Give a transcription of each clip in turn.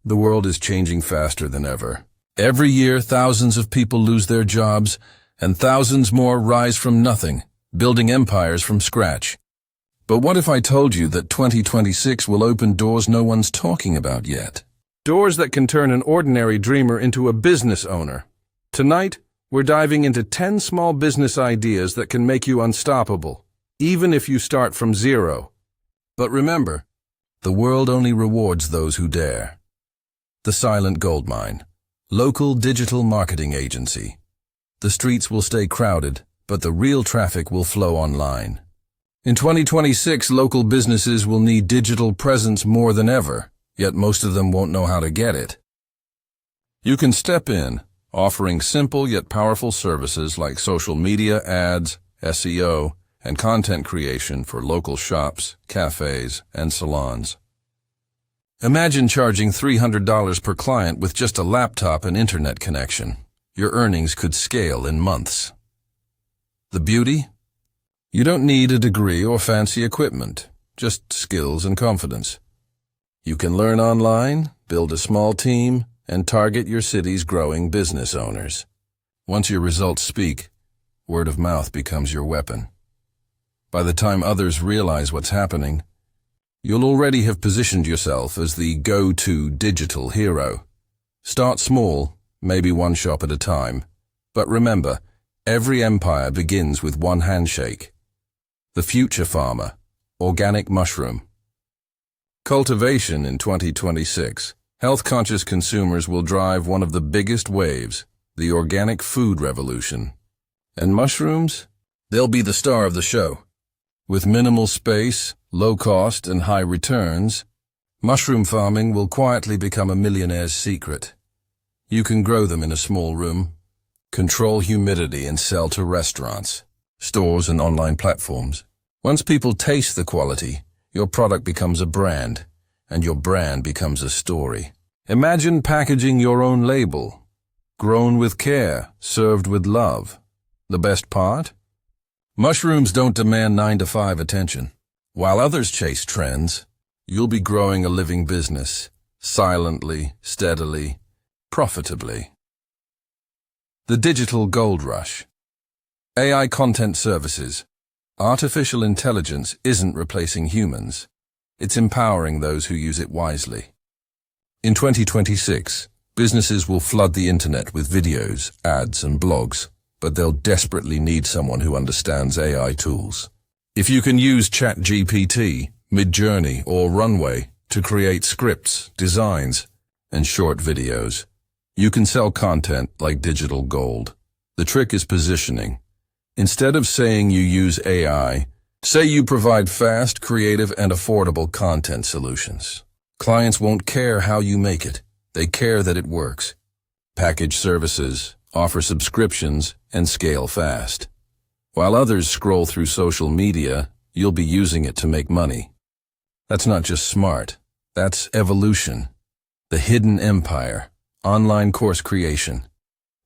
The world is changing faster than ever. Every year, thousands of people lose their jobs, and thousands more rise from nothing, building empires from scratch. But what if I told you that 2026 will open doors no one's talking about yet? Doors that can turn an ordinary dreamer into a business owner. Tonight, we're diving into 10 small business ideas that can make you unstoppable, even if you start from zero. But remember, the world only rewards those who dare. The Silent Goldmine, local digital marketing agency. The streets will stay crowded, but the real traffic will flow online. In 2026, local businesses will need digital presence more than ever, yet most of them won't know how to get it. You can step in, offering simple yet powerful services like social media ads, SEO, and content creation for local shops, cafes, and salons. Imagine charging $300 per client with just a laptop and internet connection. Your earnings could scale in months. The beauty? You don't need a degree or fancy equipment, just skills and confidence. You can learn online, build a small team, and target your city's growing business owners. Once your results speak, word of mouth becomes your weapon. By the time others realize what's happening, you'll already have positioned yourself as the go-to digital hero. Start small, maybe one shop at a time. But remember, every empire begins with one handshake. The future farmer, organic mushroom. Cultivation in 2026. Health-conscious consumers will drive one of the biggest waves, the organic food revolution. And mushrooms? They'll be the star of the show. With minimal space, low cost, and high returns, mushroom farming will quietly become a millionaire's secret. You can grow them in a small room, control humidity, and sell to restaurants, stores, and online platforms. Once people taste the quality, your product becomes a brand, and your brand becomes a story. Imagine packaging your own label. Grown with care, served with love. The best part? Mushrooms don't demand 9-to-5 attention. While others chase trends, you'll be growing a living business, silently, steadily, profitably. The digital gold rush. AI content services. Artificial intelligence isn't replacing humans. It's empowering those who use it wisely. In 2026, businesses will flood the internet with videos, ads, and blogs, but they'll desperately need someone who understands AI tools. If you can use ChatGPT, Midjourney, or Runway to create scripts, designs, and short videos, you can sell content like digital gold. The trick is positioning. Instead of saying you use AI, say you provide fast, creative, and affordable content solutions. Clients won't care how you make it. They care that it works. Package services, offer subscriptions, and scale fast. While others scroll through social media, you'll be using it to make money. That's not just smart. That's evolution. The hidden empire. Online course creation.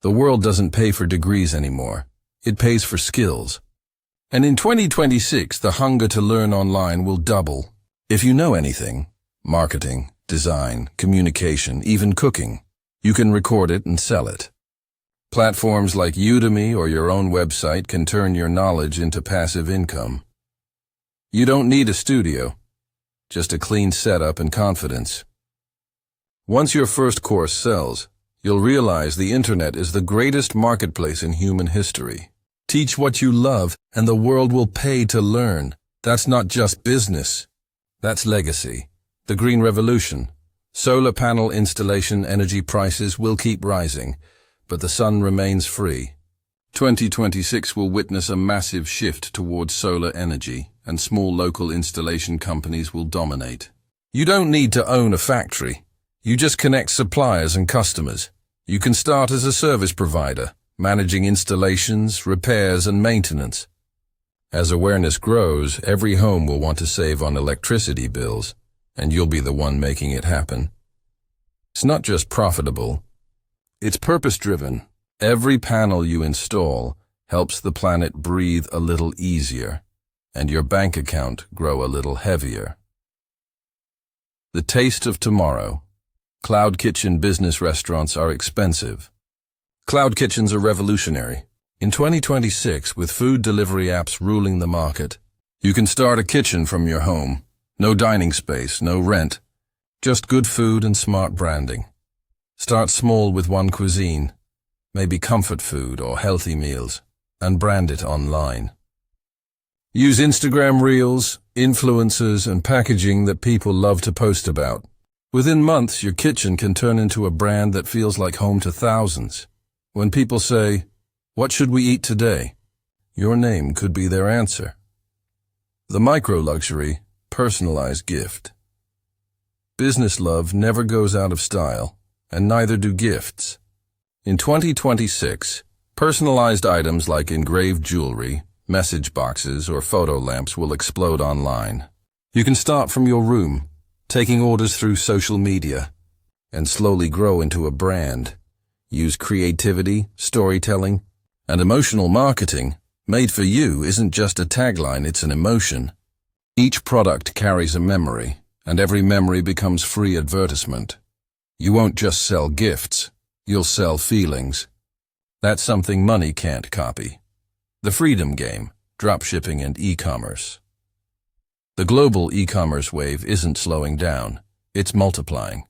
The world doesn't pay for degrees anymore. It pays for skills. And in 2026, the hunger to learn online will double. If you know anything, marketing, design, communication, even cooking, you can record it and sell it. Platforms like Udemy or your own website can turn your knowledge into passive income. You don't need a studio, just a clean setup and confidence. Once your first course sells, you'll realize the internet is the greatest marketplace in human history. Teach what you love, and the world will pay to learn. That's not just business. That's legacy. The green revolution. Solar panel installation energy prices will keep rising, but the sun remains free. 2026 will witness a massive shift towards solar energy, and small local installation companies will dominate. You don't need to own a factory. You just connect suppliers and customers. You can start as a service provider, managing installations, repairs, and maintenance. As awareness grows, every home will want to save on electricity bills, and you'll be the one making it happen. It's not just profitable. It's purpose-driven. Every panel you install helps the planet breathe a little easier, and your bank account grow a little heavier. The taste of tomorrow. Cloud kitchen business restaurants are expensive. Cloud kitchens are revolutionary. In 2026, with food delivery apps ruling the market, you can start a kitchen from your home. No dining space, no rent. Just good food and smart branding. Start small with one cuisine, maybe comfort food or healthy meals, and brand it online. Use Instagram Reels, influencers, and packaging that people love to post about. Within months, your kitchen can turn into a brand that feels like home to thousands. When people say, "What should we eat today?" your name could be their answer. The micro-luxury, personalized gift. Business love never goes out of style, and neither do gifts. In 2026, personalized items like engraved jewelry, message boxes, or photo lamps will explode online. You can start from your room, taking orders through social media, and slowly grow into a brand. Use creativity, storytelling, and emotional marketing. Made for you isn't just a tagline, it's an emotion. Each product carries a memory, and every memory becomes free advertisement. You won't just sell gifts, you'll sell feelings. That's something money can't copy. The freedom game, dropshipping and e-commerce. The global e-commerce wave isn't slowing down, it's multiplying.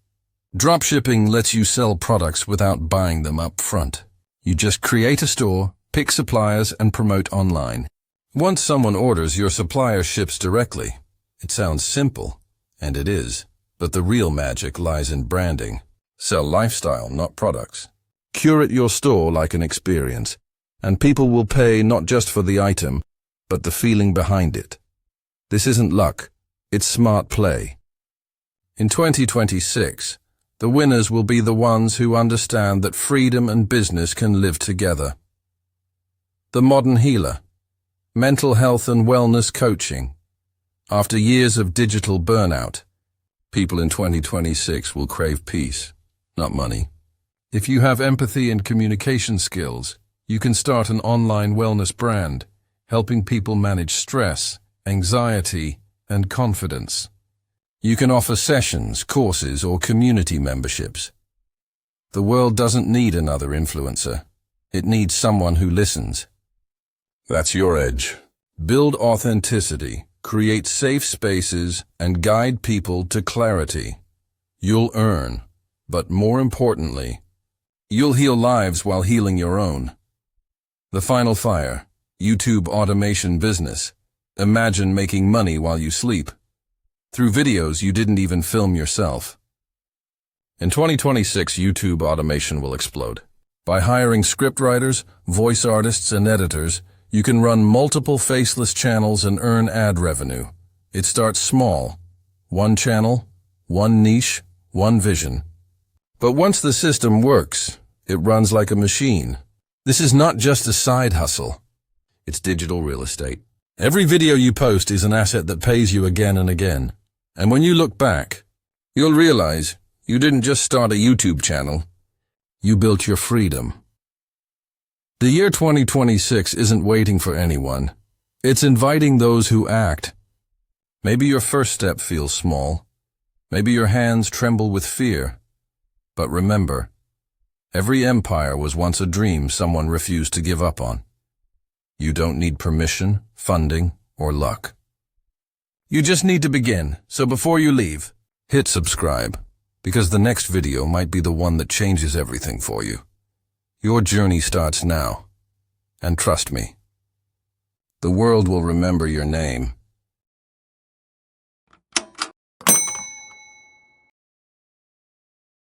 Dropshipping lets you sell products without buying them up front. You just create a store, pick suppliers, and promote online. Once someone orders, your supplier ships directly. It sounds simple, and it is, but the real magic lies in branding. Sell lifestyle, not products. Curate your store like an experience, and people will pay not just for the item, but the feeling behind it. This isn't luck, it's smart play. In 2026, the winners will be the ones who understand that freedom and business can live together. The modern healer. Mental health and wellness coaching. After years of digital burnout, people in 2026 will crave peace, not money. If you have empathy and communication skills, you can start an online wellness brand, helping people manage stress, anxiety, and confidence. You can offer sessions, courses, or community memberships. The world doesn't need another influencer. It needs someone who listens. That's your edge. Build authenticity, create safe spaces, and guide people to clarity. You'll earn, but more importantly, you'll heal lives while healing your own. The final fire, YouTube automation business. Imagine making money while you sleep, through videos you didn't even film yourself. In 2026, YouTube automation will explode. By hiring scriptwriters, voice artists, and editors, you can run multiple faceless channels and earn ad revenue. It starts small. One channel, one niche, one vision. But once the system works, it runs like a machine. This is not just a side hustle. It's digital real estate. Every video you post is an asset that pays you again and again. And when you look back, you'll realize you didn't just start a YouTube channel. You built your freedom. The year 2026 isn't waiting for anyone. It's inviting those who act. Maybe your first step feels small. Maybe your hands tremble with fear. But remember, every empire was once a dream someone refused to give up on. You don't need permission, funding, or luck. You just need to begin, so before you leave, hit subscribe, because the next video might be the one that changes everything for you. Your journey starts now, and trust me, the world will remember your name.